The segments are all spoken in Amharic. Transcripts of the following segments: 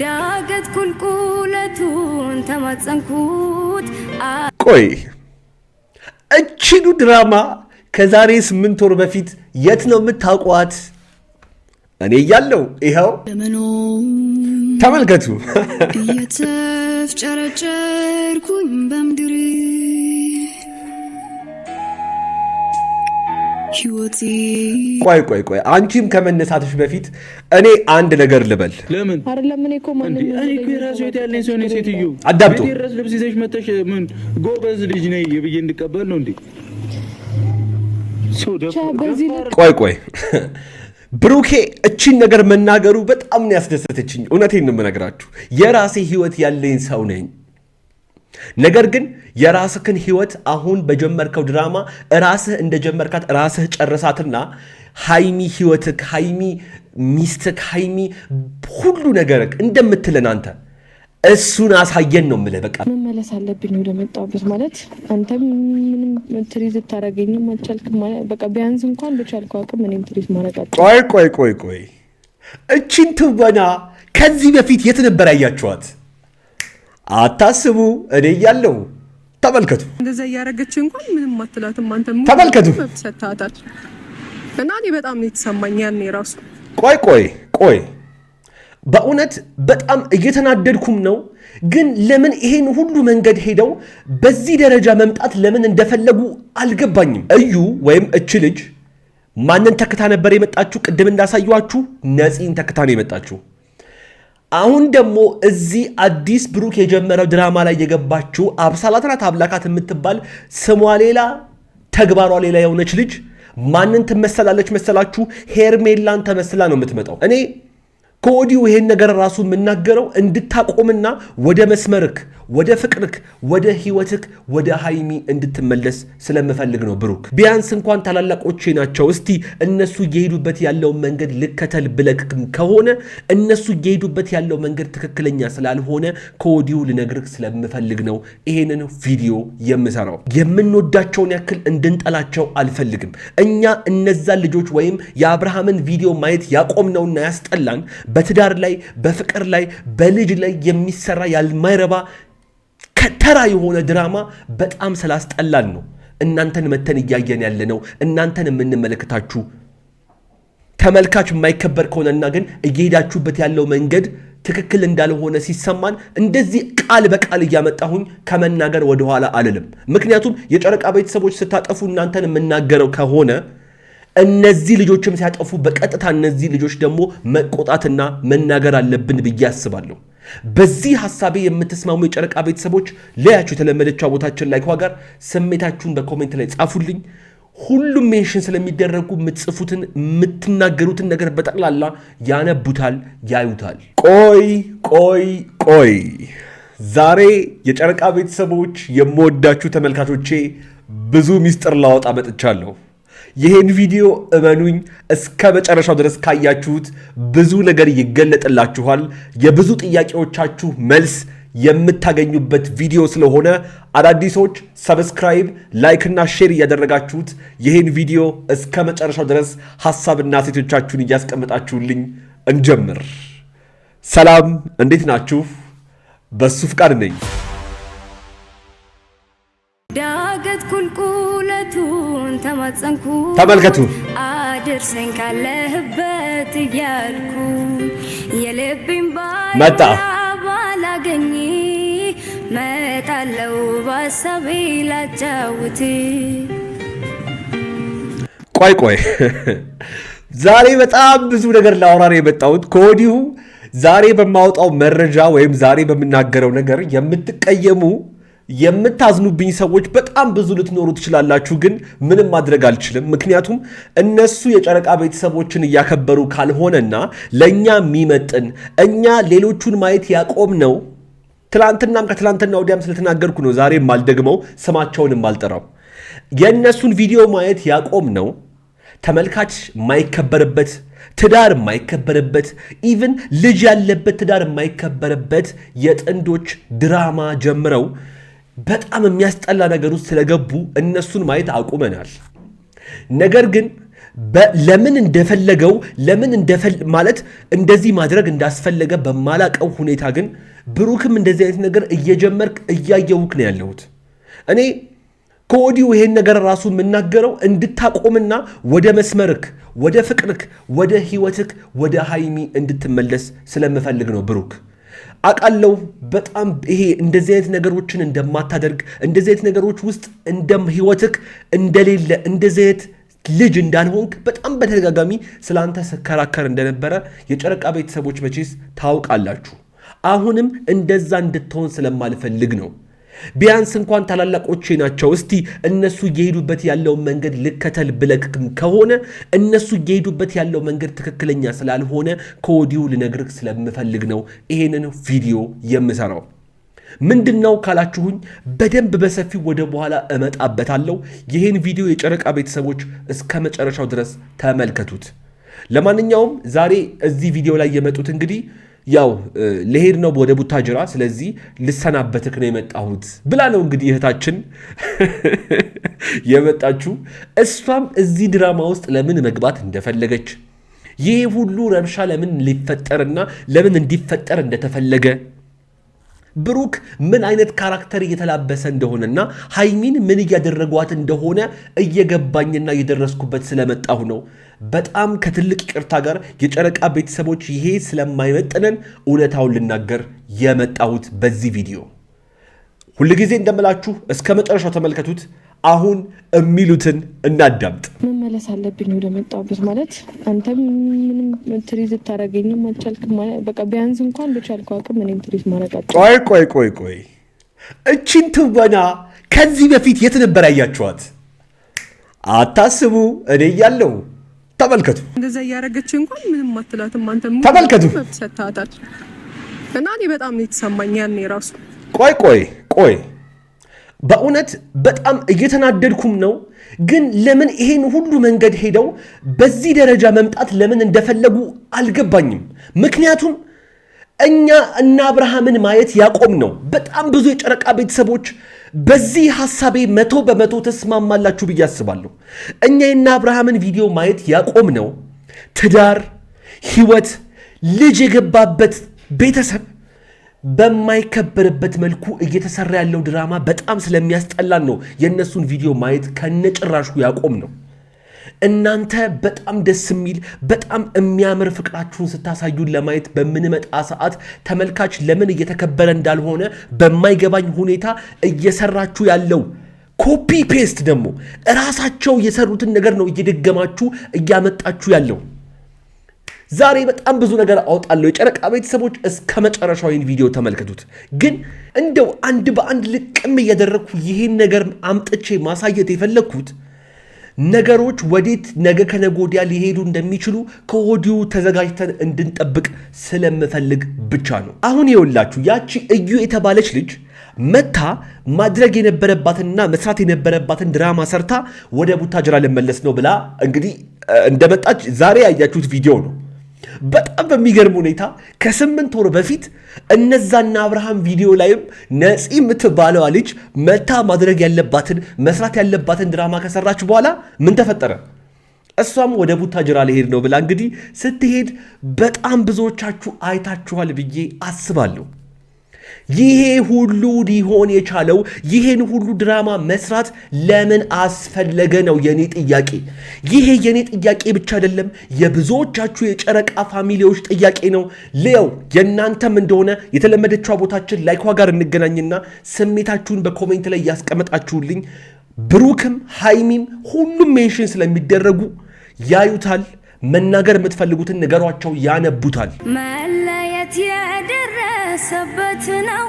ዳገት ቁልቁለቱን ተማጸንኩት። ቆይ እቺኑ ድራማ ከዛሬ 8 ወር በፊት የት ነው የምታውቋት? እኔ እያለሁ ይኸው ተመልከቱ። እየተፍጨረጨርኩኝ በምድር ቆይ አንቺም ከመነሳትሽ በፊት እኔ አንድ ነገር ልበል። ለምን አይደለም? እኔ እኮ የራሱ ያለኝ ሰው ነኝ። ሴትዮ አዳምጡ። ድረስ ልብስ ይዘሽ መተሽ ምን ጎበዝ ልጅ ነኝ ብዬ እንድቀበል ነው እንዴ? ቆይ ብሩኬ እቺን ነገር መናገሩ በጣም ነው ያስደሰተችኝ። እውነቴን ነው የምነግራችሁ። የራሴ ህይወት ያለኝ ሰው ነኝ። ነገር ግን የራስህን ህይወት አሁን በጀመርከው ድራማ ራስህ እንደጀመርካት ራስህ ጨርሳትና ሃይሚ ህይወትክ፣ ሃይሚ ሚስትክ፣ ሃይሚ ሁሉ ነገርክ እንደምትለን አንተ እሱን አሳየን ነው የምልህ። በቃ መመለስ አለብኝ ወደ መጣሁበት። ማለት አንተም ምንም ትሪዝ ታረገኝም አልቻልክም። በቃ ቢያንስ እንኳን በቻልከው አቅም እኔም ትሪዝ ማረጋቸው። ቆይ እቺን ትወና ከዚህ በፊት የት ነበር ያያችኋት? አታስቡ። እኔ እያለሁ ተመልከቱ። እንደዛ እያረገች እንኳን ምንም አትላትም። አንተ ተመልከቱ ሰጣታል እና እኔ በጣም ነው የተሰማኝ ያኔ ራሱ። ቆይ በእውነት በጣም እየተናደድኩም ነው። ግን ለምን ይሄን ሁሉ መንገድ ሄደው በዚህ ደረጃ መምጣት ለምን እንደፈለጉ አልገባኝም። እዩ ወይም እች ልጅ ማንን ተክታ ነበር የመጣችሁ? ቅድም እንዳሳየኋችሁ ነፂን ተክታ ነው የመጣችሁ። አሁን ደግሞ እዚህ አዲስ ብሩክ የጀመረው ድራማ ላይ የገባችው አብሳላትና አብላካት የምትባል ስሟ ሌላ ተግባሯ ሌላ የሆነች ልጅ ማንን ትመሰላለች መሰላችሁ? ሄርሜላን ተመስላ ነው የምትመጣው። እኔ ከወዲሁ ይሄን ነገር ራሱ የምናገረው እንድታቆምና ወደ መስመርክ፣ ወደ ፍቅርክ፣ ወደ ህይወትክ፣ ወደ ሃይሚ እንድትመለስ ስለምፈልግ ነው። ብሩክ ቢያንስ እንኳን ታላላቆቼ ናቸው። እስቲ እነሱ እየሄዱበት ያለው መንገድ ልከተል ብለክ ከሆነ እነሱ እየሄዱበት ያለው መንገድ ትክክለኛ ስላልሆነ ከወዲሁ ልነግርህ ስለምፈልግ ነው ይሄንን ቪዲዮ የምሰራው። የምንወዳቸውን ያክል እንድንጠላቸው አልፈልግም። እኛ እነዛ ልጆች ወይም የአብርሃምን ቪዲዮ ማየት ያቆምነውና ያስጠላን በትዳር ላይ፣ በፍቅር ላይ፣ በልጅ ላይ የሚሰራ ያልማይረባ ከተራ የሆነ ድራማ በጣም ስላስጠላን ነው እናንተን መተን እያየን ያለ ነው። እናንተን የምንመለከታችሁ ተመልካች የማይከበር ከሆነና ግን እየሄዳችሁበት ያለው መንገድ ትክክል እንዳልሆነ ሲሰማን እንደዚህ ቃል በቃል እያመጣሁኝ ከመናገር ወደኋላ አልልም። ምክንያቱም የጨረቃ ቤተሰቦች ስታጠፉ እናንተን የምናገረው ከሆነ እነዚህ ልጆችም ሲያጠፉ በቀጥታ እነዚህ ልጆች ደግሞ መቆጣትና መናገር አለብን ብዬ አስባለሁ። በዚህ ሐሳቤ የምትስማሙ የጨረቃ ቤተሰቦች ለያችሁ የተለመደችው ቦታችን ላይ ጋር ስሜታችሁን በኮሜንት ላይ ጻፉልኝ። ሁሉም ሜንሽን ስለሚደረጉ የምትጽፉትን የምትናገሩትን ነገር በጠቅላላ ያነቡታል፣ ያዩታል። ቆይ ዛሬ የጨረቃ ቤተሰቦች የምወዳችሁ ተመልካቾቼ ብዙ ሚስጥር ላወጣ መጥቻለሁ። ይህን ቪዲዮ እመኑኝ እስከ መጨረሻው ድረስ ካያችሁት ብዙ ነገር ይገለጥላችኋል። የብዙ ጥያቄዎቻችሁ መልስ የምታገኙበት ቪዲዮ ስለሆነ አዳዲሶች ሰብስክራይብ፣ ላይክ እና ሼር እያደረጋችሁት ይህን ቪዲዮ እስከ መጨረሻው ድረስ ሐሳብና ሴቶቻችሁን እያስቀመጣችሁልኝ እንጀምር። ሰላም፣ እንዴት ናችሁ? በሱ ፍቃድ ነኝ። ዳገት ቁልቁለቱን ተማጸንኩት። ተመልከቱ። አድርሰኝ ካለህበት እያልኩ የልቤን መጣ ባላገኝ መጣለው ባሳቤ ላጫውት። ቆይ ዛሬ በጣም ብዙ ነገር ላወራ ነው የመጣሁት። ከወዲሁ ዛሬ በማወጣው መረጃ ወይም ዛሬ በምናገረው ነገር የምትቀየሙ የምታዝኑብኝ ሰዎች በጣም ብዙ ልትኖሩ ትችላላችሁ። ግን ምንም ማድረግ አልችልም። ምክንያቱም እነሱ የጨረቃ ቤተሰቦችን እያከበሩ ካልሆነና ለእኛ የሚመጥን እኛ ሌሎቹን ማየት ያቆም ነው። ትላንትናም ከትላንትና ወዲያም ስለተናገርኩ ነው ዛሬም አልደግመው ስማቸውንም አልጠራው። የእነሱን ቪዲዮ ማየት ያቆም ነው ተመልካች የማይከበርበት፣ ትዳር የማይከበርበት፣ ኢቭን ልጅ ያለበት ትዳር የማይከበርበት የጥንዶች ድራማ ጀምረው በጣም የሚያስጠላ ነገር ውስጥ ስለገቡ እነሱን ማየት አቁመናል። ነገር ግን ለምን እንደፈለገው ማለት እንደዚህ ማድረግ እንዳስፈለገ በማላቀው ሁኔታ ግን ብሩክም እንደዚህ አይነት ነገር እየጀመርክ እያየውክ ነው ያለሁት። እኔ ከወዲሁ ይሄን ነገር ራሱ የምናገረው እንድታቆምና ወደ መስመርክ፣ ወደ ፍቅርክ፣ ወደ ህይወትክ፣ ወደ ሃይሚ እንድትመለስ ስለምፈልግ ነው። ብሩክ አቃለው በጣም ይሄ እንደዚህ አይነት ነገሮችን እንደማታደርግ፣ እንደዚህ አይነት ነገሮች ውስጥ ህይወትክ እንደሌለ፣ እንደዚህ አይነት ልጅ እንዳልሆንክ በጣም በተደጋጋሚ ስላንተ ስከራከር እንደነበረ የጨረቃ ቤተሰቦች መቼስ ታውቃላችሁ። አሁንም እንደዛ እንድትሆን ስለማልፈልግ ነው። ቢያንስ እንኳን ታላላቆቼ ናቸው። እስቲ እነሱ እየሄዱበት ያለው መንገድ ልከተል ብለክም ከሆነ እነሱ እየሄዱበት ያለው መንገድ ትክክለኛ ስላልሆነ ከወዲሁ ልነግርህ ስለምፈልግ ነው ይሄንን ቪዲዮ የምሰራው። ምንድነው ካላችሁኝ በደንብ በሰፊው ወደ በኋላ እመጣበታለሁ። ይሄን ቪዲዮ የጨረቃ ቤተሰቦች እስከ መጨረሻው ድረስ ተመልከቱት። ለማንኛውም ዛሬ እዚህ ቪዲዮ ላይ የመጡት እንግዲህ ያው ለሄድ ነው ወደ ቡታጅራ፣ ስለዚህ ልሰናበትክ ነው የመጣሁት ብላ ነው እንግዲህ እህታችን የመጣችሁ። እሷም እዚህ ድራማ ውስጥ ለምን መግባት እንደፈለገች፣ ይሄ ሁሉ ረብሻ ለምን ሊፈጠርና ለምን እንዲፈጠር እንደተፈለገ፣ ብሩክ ምን አይነት ካራክተር እየተላበሰ እንደሆነና ሃይሚን ምን እያደረጓት እንደሆነ እየገባኝና እየደረስኩበት ስለመጣሁ ነው። በጣም ከትልቅ ይቅርታ ጋር የጨረቃ ቤተሰቦች ይሄ ስለማይመጥነን እውነታውን ልናገር የመጣሁት በዚህ ቪዲዮ። ሁልጊዜ እንደምላችሁ እስከ መጨረሻው ተመልከቱት። አሁን የሚሉትን እናዳምጥ። መመለስ አለብኝ ወደ መጣሁበት ማለት አንተም ምንም ትሪት ታረጋግኝም አልቻልክም። በቃ ቢያንስ እንኳን በቻልከው አቅም እኔም ትሪት ማረጋግጥ። ቆይ እቺን ትወና ከዚህ በፊት የት ነበር ያያችኋት? አታስቡ፣ እኔ እያለሁ ተመልከቱ። እንደዛ ያረጋግች እንኳን ምንም አትላትም። አንተም ተመልከቱ ሰጣታል እና እኔ በጣም ነው የተሰማኝ ያኔ ራሱ። ቆይ በእውነት በጣም እየተናደድኩም ነው። ግን ለምን ይሄን ሁሉ መንገድ ሄደው በዚህ ደረጃ መምጣት ለምን እንደፈለጉ አልገባኝም። ምክንያቱም እኛ እና አብርሃምን ማየት ያቆም ነው። በጣም ብዙ የጨረቃ ቤተሰቦች በዚህ ሐሳቤ 100% ተስማማላችሁ ብዬ አስባለሁ። እኛ እና አብርሃምን ቪዲዮ ማየት ያቆም ነው ትዳር፣ ህይወት፣ ልጅ የገባበት ቤተሰብ በማይከበርበት መልኩ እየተሰራ ያለው ድራማ በጣም ስለሚያስጠላን ነው የእነሱን ቪዲዮ ማየት ከነጭራሹ ያቆም ነው። እናንተ በጣም ደስ የሚል በጣም የሚያምር ፍቅራችሁን ስታሳዩን ለማየት በምንመጣ ሰዓት ተመልካች ለምን እየተከበረ እንዳልሆነ በማይገባኝ ሁኔታ እየሰራችሁ ያለው ኮፒ ፔስት ደግሞ እራሳቸው የሰሩትን ነገር ነው እየደገማችሁ እያመጣችሁ ያለው። ዛሬ በጣም ብዙ ነገር አውጣለሁ። የጨረቃ ቤተሰቦች እስከ መጨረሻው ይህን ቪዲዮ ተመልከቱት። ግን እንደው አንድ በአንድ ልቅም እያደረግኩ ይህን ነገር አምጥቼ ማሳየት የፈለግኩት ነገሮች ወዴት ነገ ከነገ ወዲያ ሊሄዱ እንደሚችሉ ከወዲሁ ተዘጋጅተን እንድንጠብቅ ስለምፈልግ ብቻ ነው። አሁን ይኸውላችሁ ያቺ እዩ የተባለች ልጅ መታ ማድረግ የነበረባትንና መስራት የነበረባትን ድራማ ሰርታ ወደ ቡታጅራ ልመለስ ነው ብላ እንግዲህ እንደመጣች ዛሬ ያያችሁት ቪዲዮ ነው። በጣም በሚገርም ሁኔታ ከ8 ወር በፊት እነዛና አብርሃም ቪዲዮ ላይም ነፂ የምትባለዋ ልጅ መታ ማድረግ ያለባትን መስራት ያለባትን ድራማ ከሰራች በኋላ ምን ተፈጠረ? እሷም ወደ ቡታጅራ ልሄድ ነው ብላ እንግዲህ ስትሄድ በጣም ብዙዎቻችሁ አይታችኋል ብዬ አስባለሁ። ይሄ ሁሉ ሊሆን የቻለው ይሄን ሁሉ ድራማ መስራት ለምን አስፈለገ ነው የኔ ጥያቄ። ይሄ የኔ ጥያቄ ብቻ አይደለም፣ የብዙዎቻችሁ የጨረቃ ፋሚሊዎች ጥያቄ ነው። ሌው የእናንተም እንደሆነ የተለመደችው ቦታችን ላይኳ ጋር እንገናኝና ስሜታችሁን በኮሜንት ላይ ያስቀመጣችሁልኝ ብሩክም ሃይሚም ሁሉም ሜንሽን ስለሚደረጉ ያዩታል። መናገር የምትፈልጉትን ነገሯቸው፣ ያነቡታል። መለየት የደረሰበት ነው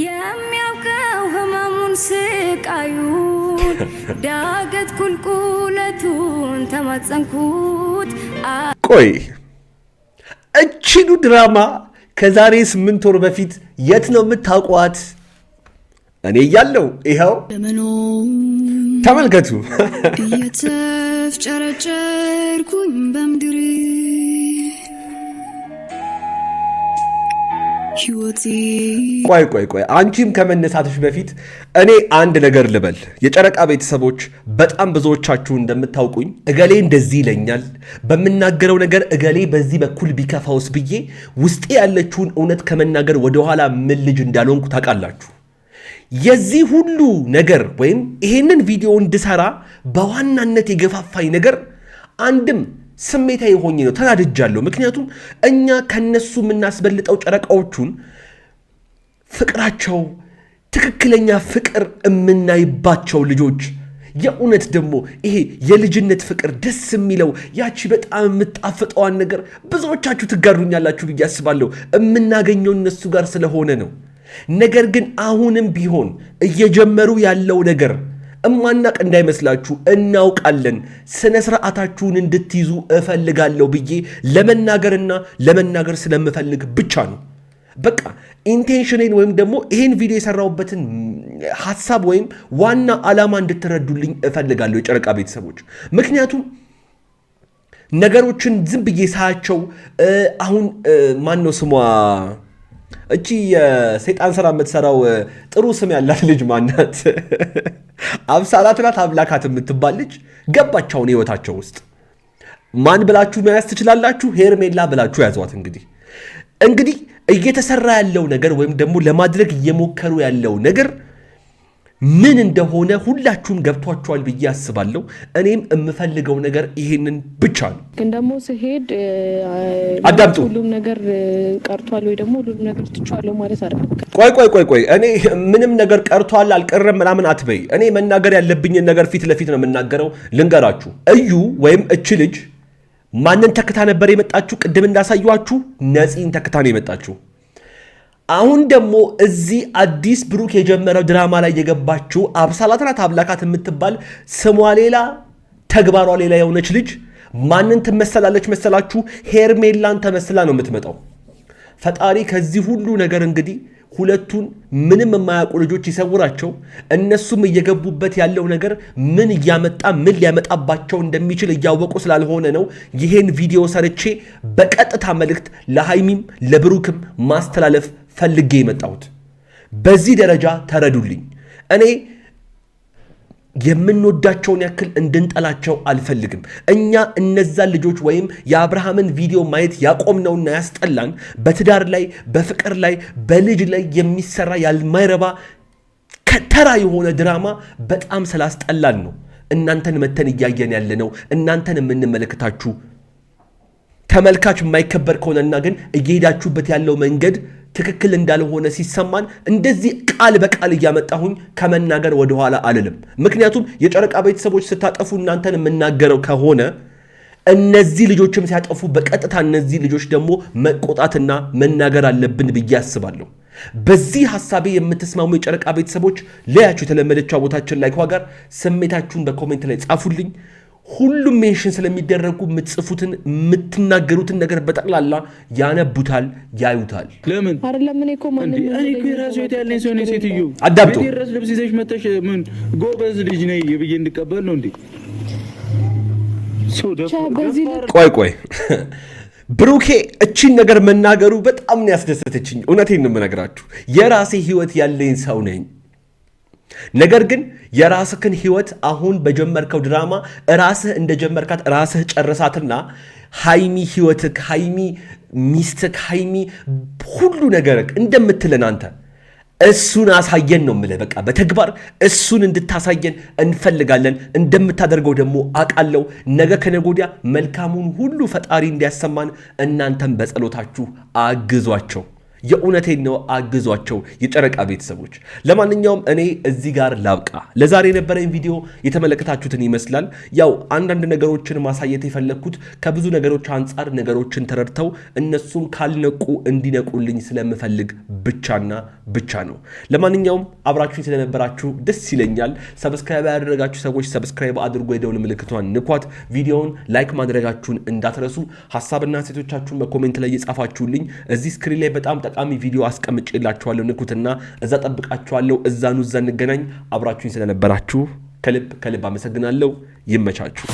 የሚያውቀው ህመሙን ስቃዩን ዳገት ቁልቁለቱን ተማጸንኩት። ቆይ እቺኑ ድራማ ከዛሬ 8 ወር በፊት የት ነው የምታውቋት? እኔ እያለሁ ይኸው ተመልከቱ። እየተፍጨረጨርኩኝ በምድር ቆይ አንቺም ከመነሳትሽ በፊት እኔ አንድ ነገር ልበል። የጨረቃ ቤተሰቦች በጣም ብዙዎቻችሁ እንደምታውቁኝ እገሌ እንደዚህ ይለኛል፣ በምናገረው ነገር እገሌ በዚህ በኩል ቢከፋውስ ብዬ ውስጤ ያለችውን እውነት ከመናገር ወደኋላ ምን ልጅ እንዳልሆንኩ ታውቃላችሁ። የዚህ ሁሉ ነገር ወይም ይሄንን ቪዲዮ እንድሰራ በዋናነት የገፋፋኝ ነገር አንድም ስሜታዊ ሆኜ ነው፣ ተናድጃለሁ። ምክንያቱም እኛ ከነሱ የምናስበልጠው ጨረቃዎቹን ፍቅራቸው ትክክለኛ ፍቅር የምናይባቸው ልጆች፣ የእውነት ደግሞ ይሄ የልጅነት ፍቅር ደስ የሚለው ያቺ በጣም የምጣፍጠዋን ነገር ብዙዎቻችሁ ትጋሩኛላችሁ ብዬ አስባለሁ። የምናገኘው እነሱ ጋር ስለሆነ ነው። ነገር ግን አሁንም ቢሆን እየጀመሩ ያለው ነገር እማናቅ እንዳይመስላችሁ፣ እናውቃለን። ስነ ስርዓታችሁን እንድትይዙ እፈልጋለሁ ብዬ ለመናገር ስለምፈልግ ብቻ ነው። በቃ ኢንቴንሽኔን ወይም ደግሞ ይሄን ቪዲዮ የሰራሁበትን ሐሳብ ወይም ዋና ዓላማ እንድትረዱልኝ እፈልጋለሁ የጨረቃ ቤተሰቦች። ምክንያቱም ነገሮችን ዝም ብዬ ሳያቸው አሁን ማን ነው ስሟ እቺ የሰይጣን ስራ የምትሰራው ጥሩ ስም ያላት ልጅ ማናት? አብሳላት ናት አብላካት የምትባል ልጅ ገባች አሁን ህይወታቸው ውስጥ። ማን ብላችሁ መያዝ ትችላላችሁ? ሄርሜላ ብላችሁ ያዟት። እንግዲህ እየተሰራ ያለው ነገር ወይም ደግሞ ለማድረግ እየሞከሩ ያለው ነገር ምን እንደሆነ ሁላችሁም ገብቷችኋል ብዬ አስባለሁ። እኔም የምፈልገው ነገር ይሄንን ብቻ ነው። ግን ደግሞ ስሄድ አዳምጡ። ሁሉም ነገር ቀርቷል ወይ ደግሞ ሁሉም ነገር ትቻለው ማለት አይደለም። ቆይ እኔ ምንም ነገር ቀርቷል አልቀረም ምናምን አትበይ። እኔ መናገር ያለብኝን ነገር ፊት ለፊት ነው የምናገረው። ልንገራችሁ፣ እዩ ወይም እች ልጅ ማንን ተክታ ነበር የመጣችሁ? ቅድም እንዳሳየኋችሁ ነፂን ተክታ ነው የመጣችሁ። አሁን ደግሞ እዚህ አዲስ ብሩክ የጀመረው ድራማ ላይ የገባችው አብሳላት ናት አብላካት የምትባል ስሟ ሌላ ተግባሯ ሌላ የሆነች ልጅ ማንን ትመሰላለች መሰላችሁ? ሄርሜላን ተመስላ ነው የምትመጣው። ፈጣሪ ከዚህ ሁሉ ነገር እንግዲህ ሁለቱን ምንም የማያውቁ ልጆች ይሰውራቸው። እነሱም እየገቡበት ያለው ነገር ምን እያመጣ ምን ሊያመጣባቸው እንደሚችል እያወቁ ስላልሆነ ነው ይሄን ቪዲዮ ሰርቼ በቀጥታ መልእክት ለሃይሚም ለብሩክም ማስተላለፍ ፈልጌ የመጣሁት። በዚህ ደረጃ ተረዱልኝ። እኔ የምንወዳቸውን ያክል እንድንጠላቸው አልፈልግም። እኛ እነዛን ልጆች ወይም የአብርሃምን ቪዲዮ ማየት ያቆምነውና ያስጠላን በትዳር ላይ በፍቅር ላይ በልጅ ላይ የሚሰራ ያልማይረባ ከተራ የሆነ ድራማ በጣም ስላስጠላን ነው እናንተን መተን እያየን ያለ ነው። እናንተን የምንመለከታችሁ ተመልካች የማይከበር ከሆነና ግን እየሄዳችሁበት ያለው መንገድ ትክክል እንዳልሆነ ሲሰማን እንደዚህ ቃል በቃል እያመጣሁኝ ከመናገር ወደኋላ አልልም። ምክንያቱም የጨረቃ ቤተሰቦች ስታጠፉ እናንተን የምናገረው ከሆነ እነዚህ ልጆችም ሲያጠፉ በቀጥታ እነዚህ ልጆች ደግሞ መቆጣትና መናገር አለብን ብዬ አስባለሁ። በዚህ ሐሳቤ የምትስማሙ የጨረቃ ቤተሰቦች ለያችሁ የተለመደችው ቦታችን ላይ ጋር ስሜታችሁን በኮሜንት ላይ ጻፉልኝ። ሁሉም ሜንሽን ስለሚደረጉ የምትጽፉትን የምትናገሩትን ነገር በጠቅላላ ያነቡታል፣ ያዩታል። ለምን አይደለም? እኔ እኮ ማንንም እኔ እኮ የራሴ ቤት ያለኝ ሰው ነኝ። ሴትዮ አዳምጡ። ድረስ ልብስ ይዘሽ መተሽ ምን ጎበዝ ልጅ ነኝ ብዬ እንድቀበል ነው እንዴ? ቆይ ብሩኬ እቺን ነገር መናገሩ በጣም ነው ያስደሰተችኝ። እውነቴን ነው የምነግራችሁ። የራሴ ህይወት ያለኝ ሰው ነኝ። ነገር ግን የራስህን ህይወት አሁን በጀመርከው ድራማ ራስህ እንደጀመርካት ራስህ ጨርሳትና ሃይሚ ህይወትክ፣ ሃይሚ ሚስትክ፣ ሃይሚ ሁሉ ነገር እንደምትለን አንተ እሱን አሳየን ነው የምልህ። በቃ በተግባር እሱን እንድታሳየን እንፈልጋለን። እንደምታደርገው ደግሞ አውቃለሁ። ነገ ከነገ ወዲያ መልካሙን ሁሉ ፈጣሪ እንዲያሰማን እናንተም በጸሎታችሁ አግዟቸው። የእውነቴን ነው፣ አግዟቸው የጨረቃ ቤተሰቦች። ለማንኛውም እኔ እዚህ ጋር ላብቃ። ለዛሬ የነበረኝ ቪዲዮ የተመለከታችሁትን ይመስላል። ያው አንዳንድ ነገሮችን ማሳየት የፈለግኩት ከብዙ ነገሮች አንጻር ነገሮችን ተረድተው እነሱም ካልነቁ እንዲነቁልኝ ስለምፈልግ ብቻና ብቻ ነው። ለማንኛውም አብራችሁኝ ስለነበራችሁ ደስ ይለኛል። ሰብስክራይብ ያደረጋችሁ ሰዎች ሰብስክራይብ አድርጎ የደውል ምልክቷን ንኳት። ቪዲዮውን ላይክ ማድረጋችሁን እንዳትረሱ። ሐሳብና ሴቶቻችሁን በኮሜንት ላይ የጻፋችሁልኝ እዚህ ስክሪን ላይ በጣም ጠቃሚ ቪዲዮ አስቀምጬላችኋለሁ። ንኩትና እዛ ጠብቃችኋለሁ። እዛ እንገናኝ። አብራችሁኝ ስለነበራችሁ ከልብ አመሰግናለሁ። ይመቻችሁ።